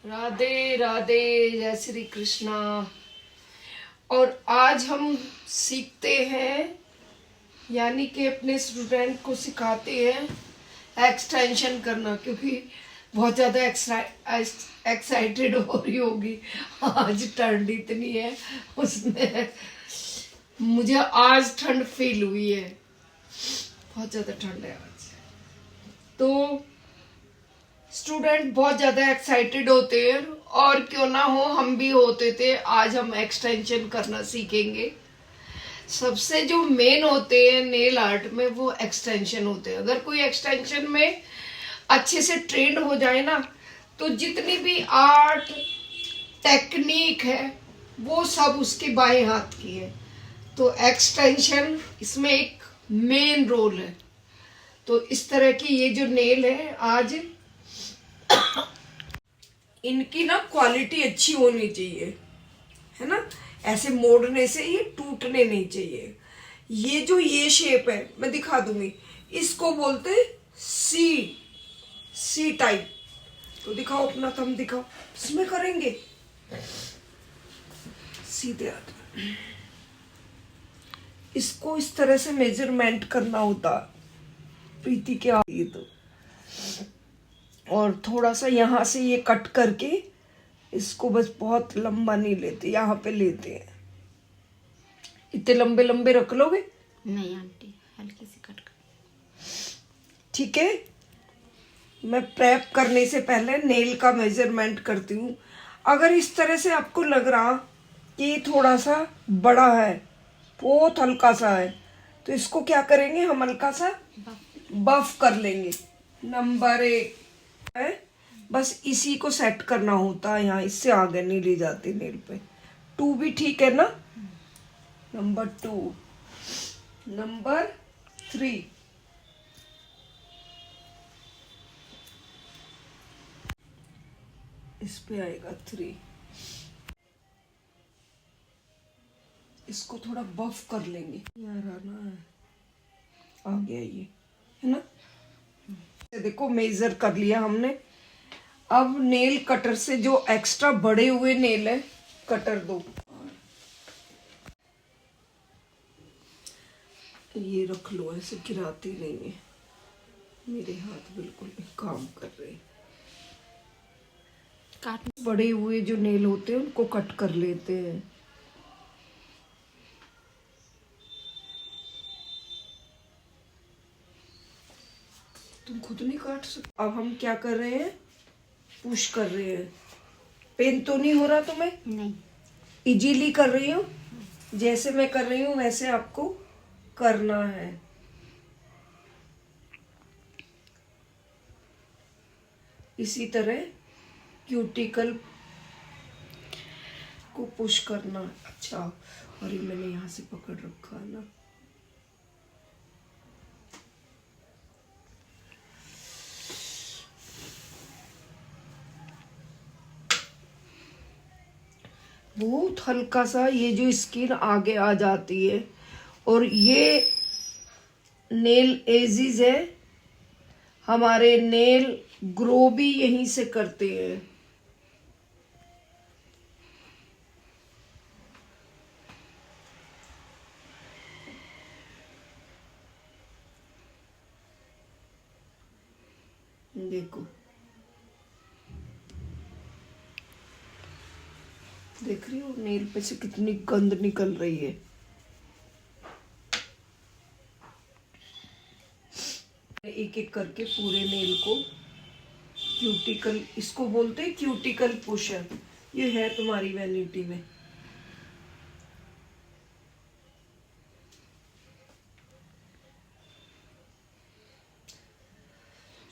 राधे राधे, जय श्री कृष्णा। और आज हम सीखते हैं, यानी कि अपने स्टूडेंट को सिखाते हैं एक्सटेंशन करना, क्योंकि बहुत ज़्यादा एक्साइटेड हो रही होगी। आज ठंड इतनी है, उसमें मुझे आज ठंड फील हुई है, बहुत ज़्यादा ठंड है आज। तो स्टूडेंट बहुत ज़्यादा एक्साइटेड होते हैं, और क्यों ना हो, हम भी होते थे। आज हम एक्सटेंशन करना सीखेंगे। सबसे जो मेन होते हैं नेल आर्ट में, वो एक्सटेंशन होते हैं। अगर कोई एक्सटेंशन में अच्छे से ट्रेंड हो जाए ना, तो जितनी भी आर्ट टेक्निक है वो सब उसके बाएं हाथ की है। तो एक्सटेंशन इसमें एक मेन रोल है। तो इस तरह की ये जो नेल है, आज इनकी ना क्वालिटी अच्छी होनी चाहिए, है ना। ऐसे मोड़ने से ये टूटने नहीं चाहिए। ये जो ये शेप है, मैं दिखा दूंगी, इसको बोलते सी टाइप। तो दिखाओ, अपना थंब दिखाओ, इसमें करेंगे सीधे हाथ। इसको इस तरह से मेजरमेंट करना होता प्रीति के आगे। तो और थोड़ा सा यहाँ से ये कट करके, इसको बस बहुत लंबा नहीं लेते, यहाँ पे लेते हैं। इतने लंबे लंबे रख लोगे? नहीं आंटी, हल्की सी कट कर। ठीक है। मैं प्रेप करने से पहले नेल का मेजरमेंट करती हूँ। अगर इस तरह से आपको लग रहा कि थोड़ा सा बड़ा है, बहुत हल्का सा है, तो इसको क्या करेंगे, हम हल्का सा बफ कर लेंगे। नंबर 1 है, बस इसी को सेट करना होता है यहाँ, इससे आगे नहीं ले जाते नेल पे। 2 भी ठीक है ना। नंबर 2, नंबर 3, इस पे आएगा 3। इसको थोड़ा बफ कर लेंगे, यार आना है, आ गया ये, है ना। देखो मेजर कर लिया हमने। अब नेल कटर से जो एक्स्ट्रा बड़े हुए नेल है, कटर दो, ये रख लो, ऐसे गिराती नहीं है। मेरे हाथ बिल्कुल भी काम कर रहे हैं। काट। बड़े हुए जो नेल होते हैं उनको कट कर लेते हैं। तुम खुद नहीं काट सकते। अब हम क्या कर रहे हैं, पुश कर रहे हैं। पेन तो नहीं हो रहा तुम्हें? नहीं। इजीली कर रही हूँ, जैसे मैं कर रही हूँ वैसे आपको करना है। इसी तरह क्यूटिकल को पुश करना। अच्छा, और ये मैंने यहाँ से पकड़ रखा है ना। बहुत हल्का सा ये जो स्किन आगे आ जाती है, और ये नेल एजिज है। हमारे नेल ग्रो भी यहीं से करते हैं। देखो, देख रही हो नेल पे से कितनी गंद निकल रही है। एक एक करके पूरे नेल को क्यूटिकल, इसको बोलते हैं क्यूटिकल पुशर। ये है तुम्हारी वैनिटी में।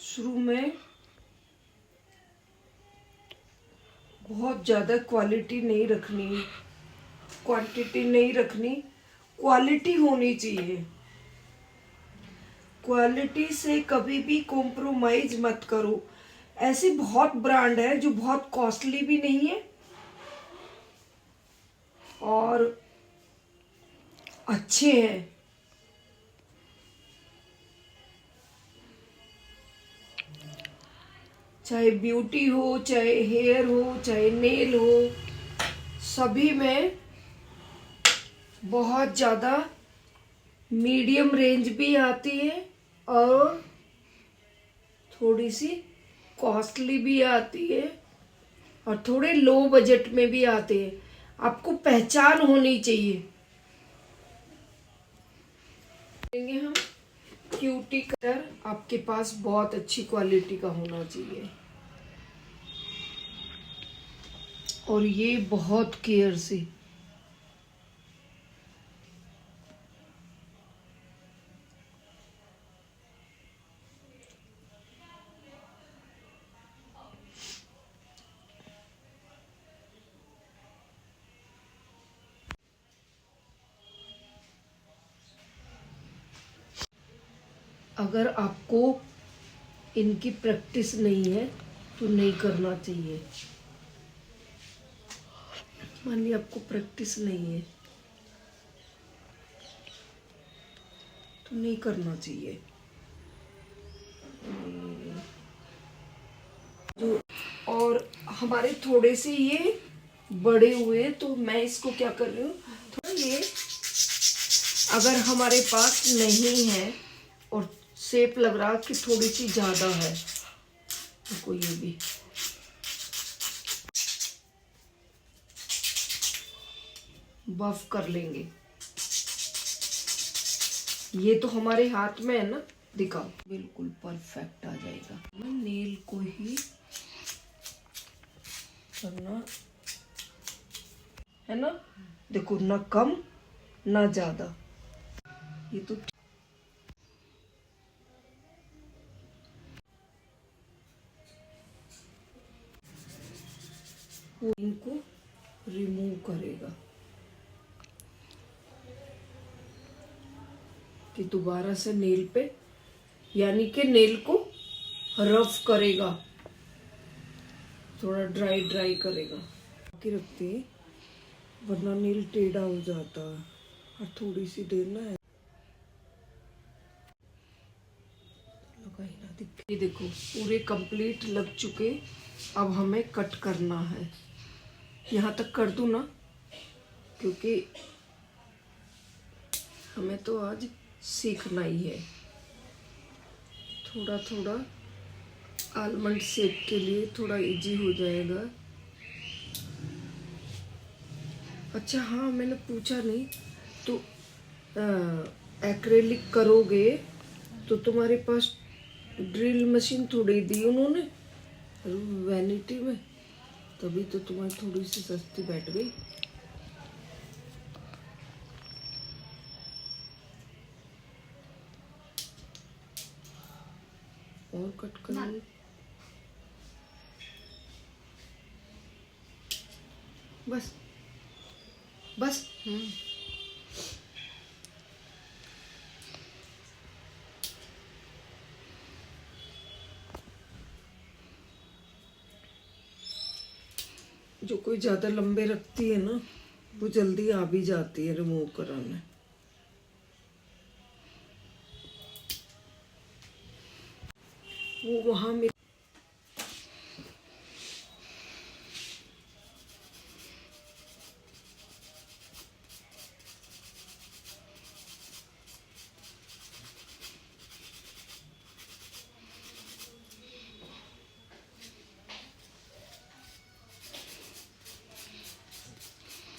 शुरू में बहुत ज्यादा क्वालिटी नहीं रखनी, क्वांटिटी नहीं रखनी, क्वालिटी होनी चाहिए। क्वालिटी से कभी भी कॉम्प्रोमाइज मत करो। ऐसे बहुत ब्रांड है जो बहुत कॉस्टली भी नहीं है और अच्छे हैं। चाहे ब्यूटी हो, चाहे हेयर हो, चाहे नेल हो, सभी में बहुत ज़्यादा मीडियम रेंज भी आती है और थोड़ी सी कॉस्टली भी आती है और थोड़े लो बजट में भी आते हैं। आपको पहचान होनी चाहिए। लेंगे हम क्यूटी कलर, आपके पास बहुत अच्छी क्वालिटी का होना चाहिए और ये बहुत केयर से। अगर आपको इनकी प्रैक्टिस नहीं है तो नहीं करना चाहिए। मान लीजिए आपको प्रैक्टिस नहीं है तो नहीं करना चाहिए। जो और हमारे थोड़े से ये बड़े हुए तो मैं इसको क्या कर रही हूँ, थोड़ा ये अगर हमारे पास नहीं है और शेप लग रहा कि थोड़ी सी ज़्यादा है तो ये भी बफ कर लेंगे। ये तो हमारे हाथ में है ना, दिखाओ, बिल्कुल परफेक्ट आ जाएगा। नेल को ही करना है ना, देखो ना कम ना ज्यादा। ये तो वो इनको रिमूव करेगा कि दोबारा से नेल पे, यानी कि नेल को रफ करेगा, थोड़ा ड्राई ड्राई करेगा कि रखते हैं, वरना नेल टेढ़ा हो जाता है। और थोड़ी सी देर ना है ये देखो पूरे कंप्लीट लग चुके। अब हमें कट करना है, यहाँ तक कर दूँ ना, क्योंकि हमें तो आज सीखना ही है। थोड़ा थोड़ा आलमंड शेप के लिए थोड़ा इजी हो जाएगा। अच्छा हाँ, मैंने पूछा नहीं तो एक्रेलिक करोगे तो तुम्हारे पास ड्रिल मशीन थोड़ी दी उन्होंने वैनिटी में, तभी तो तुम्हारी थोड़ी सी सस्ती बैठ गई। और कट करेंगे, बस बस। जो कोई ज्यादा लंबे रखती है ना वो जल्दी आ भी जाती है रिमूव कराने। वो वहां में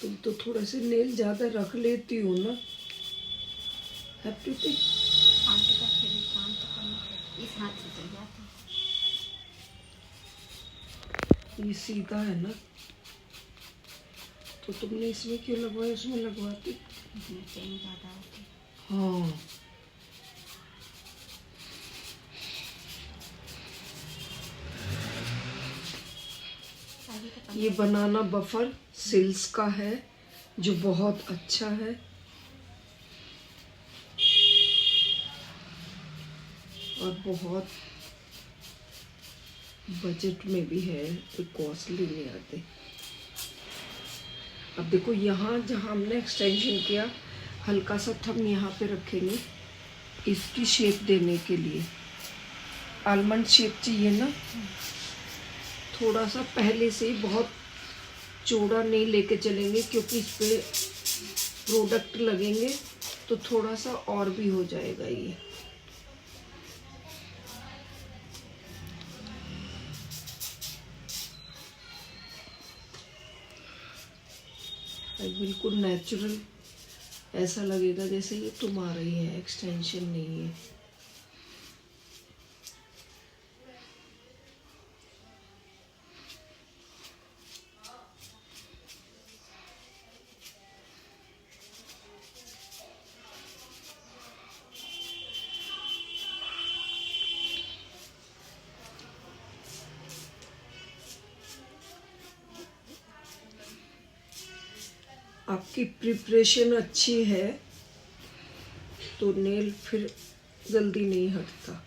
तुम तो थोड़ा से नेल ज्यादा रख लेती हो ना। हैप्पी आंटी का फिर भी काम तो करना है, इस हाथ से चल जाता है। ये सीधा है ना, तो तुमने इसमें क्यों लगवाया, उसमें लगवाती। इसमें चेन ज़्यादा होती है। हाँ अभी तो ये बनाना बफर सिल्स का है जो बहुत अच्छा है और बहुत बजट में भी है, कोई कॉस्टली नहीं आते। अब देखो यहाँ जहाँ हमने एक्सटेंशन किया, हल्का सा थम यहाँ पे रखेंगे इसकी शेप देने के लिए। आलमंड शेप चाहिए ना, थोड़ा सा पहले से ही बहुत चौड़ा नहीं लेके चलेंगे, क्योंकि इस पे प्रोडक्ट लगेंगे तो थोड़ा सा और भी हो जाएगा ये। बिल्कुल नेचुरल ऐसा लगेगा जैसे ये तुम्हारा ही है, एक्सटेंशन नहीं है। आपकी प्रिपरेशन अच्छी है तो नेल फिर जल्दी नहीं हटता।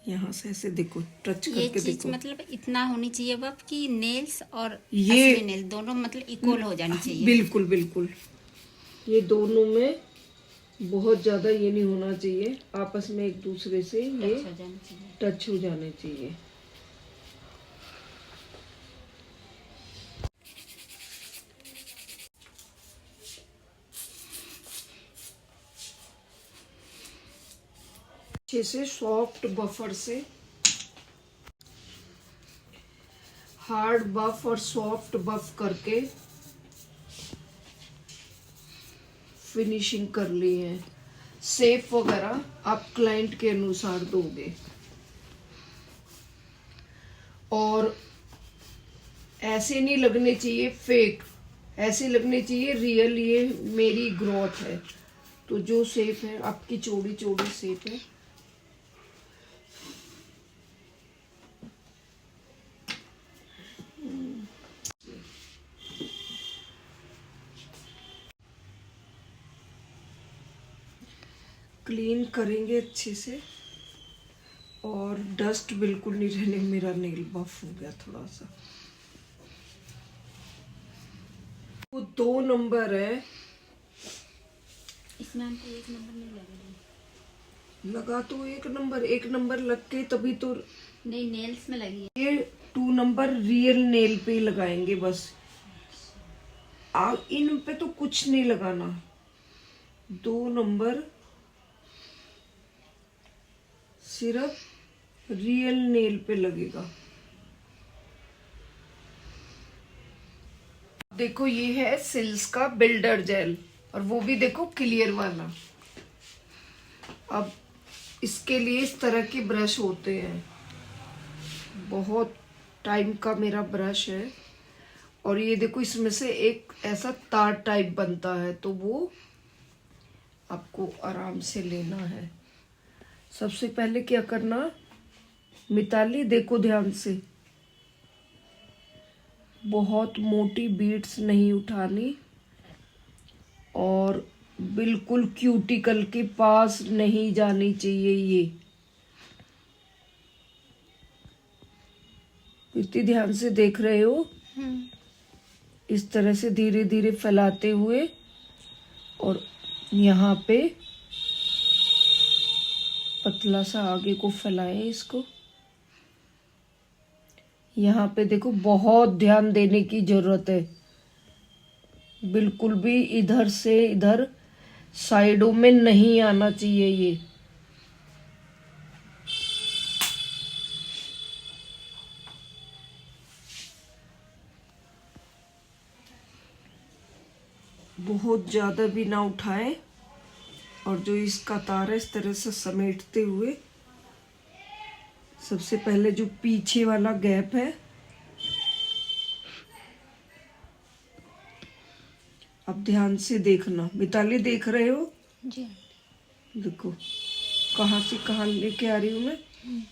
यहाँ से ऐसे देखो, टच ये करके चीज देखो। मतलब इतना होनी चाहिए बब कि नेल्स और ये असली नेल दोनों मतलब इक्वल हो जानी चाहिए। बिल्कुल बिल्कुल, ये दोनों में बहुत ज़्यादा ये नहीं होना चाहिए, आपस में एक दूसरे से ये टच हो जानी चाहिए। टच हो जाने चाहिए। अच्छे से सॉफ्ट बफर से, हार्ड बफ और सॉफ्ट बफ करके फिनिशिंग कर ली है। शेप वगैरह आप क्लाइंट के अनुसार दोगे, और ऐसे नहीं लगने चाहिए फेक, ऐसे लगने चाहिए रियल, ये मेरी ग्रोथ है। तो जो शेप है आपकी, चौड़ी चौड़ी शेप है, क्लीन करेंगे अच्छे से, और डस्ट बिल्कुल नहीं रहने। मेरा नेल बफ हो गया थोड़ा सा। वो 2 नंबर है, इसमें हमको 1 नंबर नहीं लगेगा। लगा तो 1 नंबर लग के तभी तो। नहीं, नेल्स में लगी है। ये 2 नंबर रियल नेल पे ही लगाएंगे बस, इन पे तो कुछ नहीं लगाना। 2 नंबर सिर्फ रियल नेल पे लगेगा। देखो ये है सिल्स का बिल्डर जेल, और वो भी देखो क्लियर वाला। अब इसके लिए इस तरह के ब्रश होते हैं, बहुत टाइम का मेरा ब्रश है, और ये देखो इसमें से एक ऐसा तार टाइप बनता है, तो वो आपको आराम से लेना है। सबसे पहले क्या करना, मिताली देखो ध्यान से, बहुत मोटी बीड्स नहीं उठानी, और बिल्कुल क्यूटिकल के पास नहीं जानी चाहिए ये। इतनी ध्यान से देख रहे हो, इस तरह से धीरे धीरे फैलाते हुए, और यहाँ पे पतला सा आगे को फैलाएं इसको। यहाँ पे देखो बहुत ध्यान देने की जरूरत है, बिल्कुल भी इधर से इधर साइडों में नहीं आना चाहिए ये। बहुत ज्यादा भी ना उठाए, और जो इसका तार है इस तरह से समेटते हुए, सबसे पहले जो पीछे वाला गैप है, अब ध्यान से देखना। मिताली देख रहे हो? जी। देखो कहाँ से कहाँ लेके आ रही हूँ मैं।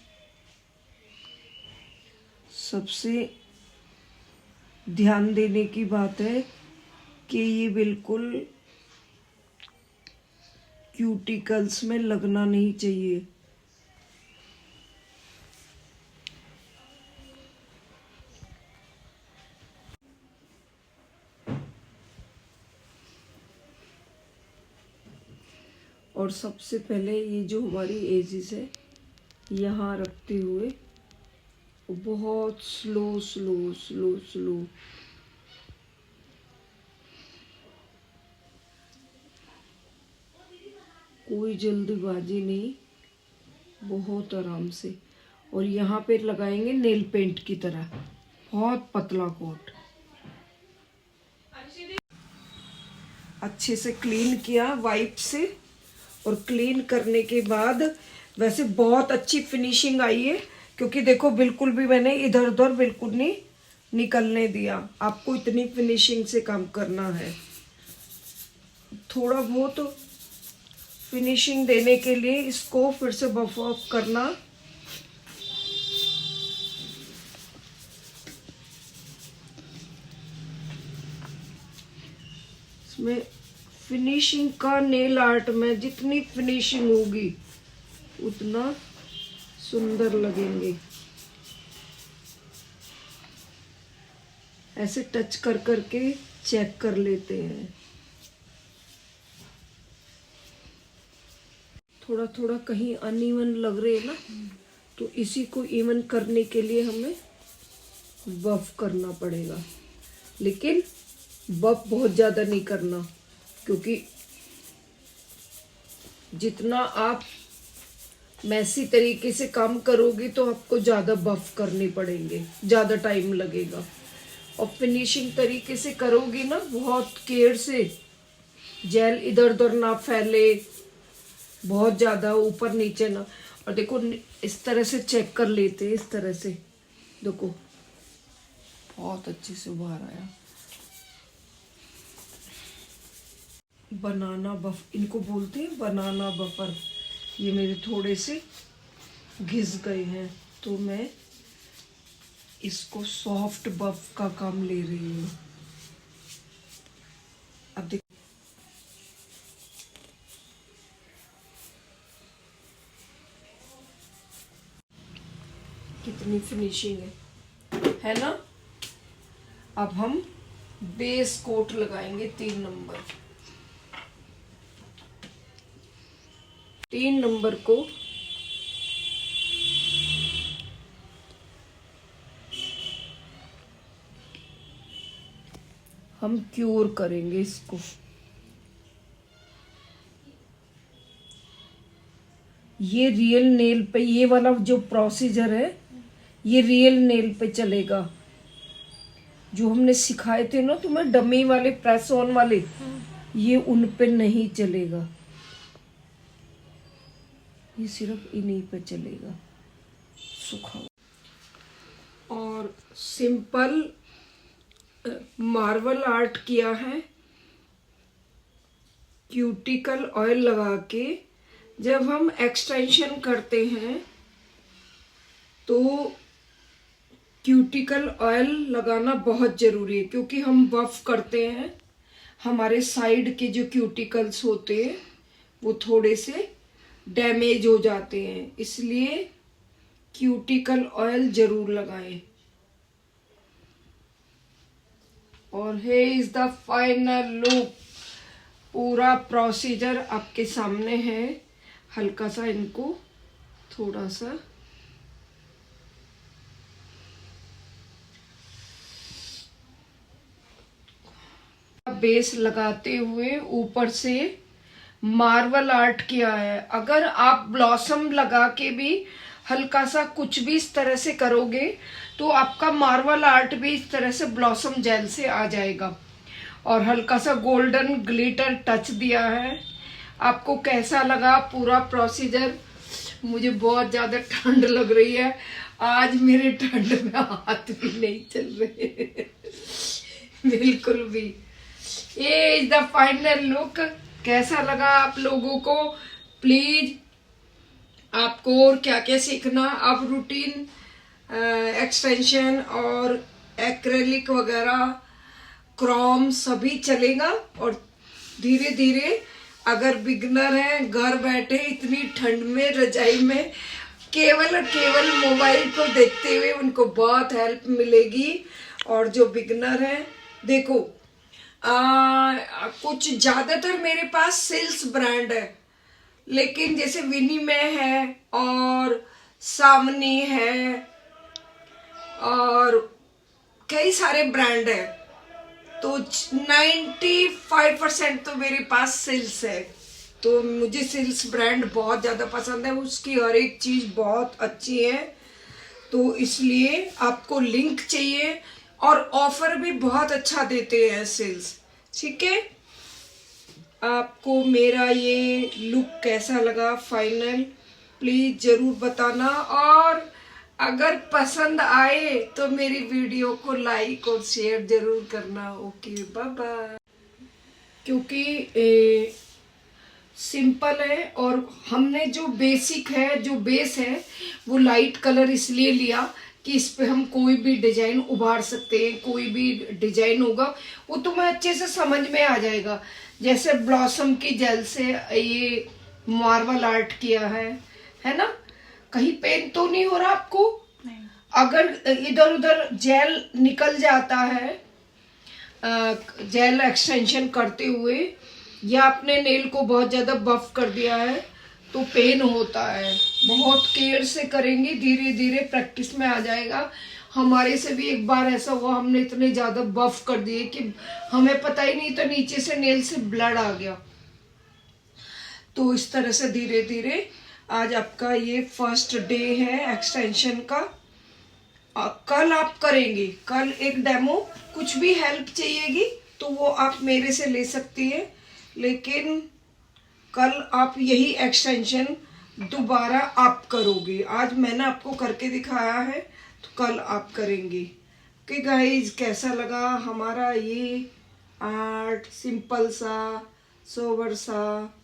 सबसे ध्यान देने की बात है कि ये बिल्कुल क्यूटिकल्स में लगना नहीं चाहिए। और सबसे पहले ये जो हमारी एजिस है यहाँ रखते हुए बहुत स्लो स्लो स्लो स्लो, कोई जल्दबाजी नहीं, बहुत आराम से। और यहाँ पे लगाएंगे नेल पेंट की तरह, बहुत पतला कोट। अच्छे से क्लीन किया वाइप से, और क्लीन करने के बाद वैसे बहुत अच्छी फिनिशिंग आई है, क्योंकि देखो बिल्कुल भी मैंने इधर उधर बिल्कुल नहीं निकलने दिया। आपको इतनी फिनिशिंग से काम करना है। थोड़ा बहुत फिनिशिंग देने के लिए इसको फिर से बफ अप करना। इसमें फिनिशिंग का, नेल आर्ट में जितनी फिनिशिंग होगी उतना सुंदर लगेंगे। ऐसे टच कर करके चेक कर लेते हैं। थोड़ा थोड़ा कहीं अनइवन लग रहे हैं ना, तो इसी को इवन करने के लिए हमें बफ करना पड़ेगा। लेकिन बफ बहुत ज़्यादा नहीं करना, क्योंकि जितना आप मैसी तरीके से काम करोगे तो आपको ज़्यादा बफ करने पड़ेंगे, ज़्यादा टाइम लगेगा। और फिनिशिंग तरीके से करोगी ना, बहुत केयर से, जेल इधर उधर ना फैले, बहुत ज़्यादा ऊपर नीचे ना। और देखो इस तरह से चेक कर लेते हैं, इस तरह से देखो बहुत अच्छे से बाहर आया। बनाना बफ इनको बोलते हैं, बनाना बफर। ये मेरे थोड़े से घिस गए हैं, तो मैं इसको सॉफ्ट बफ का काम ले रही हूँ। अब देख कितनी फिनिशिंग है ना। अब हम बेस कोट लगाएंगे 3 नंबर। 3 नंबर को हम क्योर करेंगे इसको। ये रियल नेल पे, ये वाला जो प्रोसीजर है ये रियल नेल पे चलेगा। जो हमने सिखाए थे ना तुम्हें डमी वाले, प्रेस ऑन वाले, ये उन पे नहीं चलेगा, ये सिर्फ इन्हीं पे चलेगा सूखा। और सिंपल मार्बल आर्ट किया है क्यूटिकल ऑयल लगा के। जब हम एक्सटेंशन करते हैं तो क्यूटिकल ऑयल लगाना बहुत ज़रूरी है, क्योंकि हम बफ करते हैं, हमारे साइड के जो क्यूटिकल्स होते हैं वो थोड़े से डैमेज हो जाते हैं, इसलिए क्यूटिकल ऑयल ज़रूर लगाएं। और हे इज द फाइनल लुक। पूरा प्रोसीजर आपके सामने है। हल्का सा इनको थोड़ा सा बेस लगाते हुए ऊपर से मार्बल आर्ट किया है। अगर आप ब्लॉसम लगा के भी हल्का सा कुछ भी इस तरह से करोगे तो आपका मार्बल आर्ट भी इस तरह से ब्लॉसम जेल से आ जाएगा। और हल्का सा गोल्डन ग्लिटर टच दिया है। आपको कैसा लगा पूरा प्रोसीजर? मुझे बहुत ज़्यादा ठंड लग रही है आज, मेरे ठंड में हाथ भी नहीं चल रहे बिल्कुल भी। ये इज द फाइनल लुक। कैसा लगा आप लोगों को? प्लीज आपको और क्या क्या सीखना, अब रूटीन एक्सटेंशन और एक्रेलिक वगैरह क्रोम सभी चलेगा। और धीरे धीरे अगर बिगनर हैं घर बैठे इतनी ठंड में रजाई में केवल और केवल मोबाइल को देखते हुए उनको बहुत हेल्प मिलेगी। और जो बिगनर हैं देखो कुछ ज्यादातर मेरे पास सेल्स ब्रांड है, लेकिन जैसे विनिमय है और सावनी है और कई सारे ब्रांड है, तो 95% तो मेरे पास सिल्स है। तो मुझे सिल्स ब्रांड बहुत ज़्यादा पसंद है, उसकी हर एक चीज़ बहुत अच्छी है। तो इसलिए आपको लिंक चाहिए और ऑफर भी बहुत अच्छा देते हैं सिल्स। ठीक है, आपको मेरा ये लुक कैसा लगा फाइनल प्लीज जरूर बताना, और अगर पसंद आए तो मेरी वीडियो को लाइक और शेयर जरूर करना। Okay bye bye. क्योंकि सिंपल है और हमने जो बेसिक है, जो बेस है, वो लाइट कलर इसलिए लिया कि इस पे हम कोई भी डिजाइन उभार सकते हैं। कोई भी डिजाइन होगा वो तुम्हें अच्छे से समझ में आ जाएगा। जैसे ब्लॉसम की जेल से ये मार्बल आर्ट किया है ना, कहीं पेन तो नहीं हो रहा आपको? नहीं। अगर इधर उधर जेल निकल जाता है जेल एक्सटेंशन करते हुए, या अपने नेल को बहुत ज्यादा बफ कर दिया है तो पेन होता है। बहुत केयर से करेंगे, धीरे धीरे प्रैक्टिस में आ जाएगा। हमारे से भी एक बार ऐसा हुआ, हमने इतने ज्यादा बफ कर दिए कि हमें पता ही नहीं, तो नीचे से नेल से ब्लड आ गया। तो इस तरह से धीरे धीरे, आज आपका ये फर्स्ट डे है एक्सटेंशन का। कल आप करेंगे, कल एक डेमो, कुछ भी हेल्प चाहिएगी तो वो आप मेरे से ले सकती है, लेकिन कल आप यही एक्सटेंशन दोबारा आप करोगे। आज मैंने आपको करके दिखाया है तो कल आप करेंगे। ओके गाइज, कैसा लगा हमारा ये आर्ट, सिंपल सा, सोबर सा,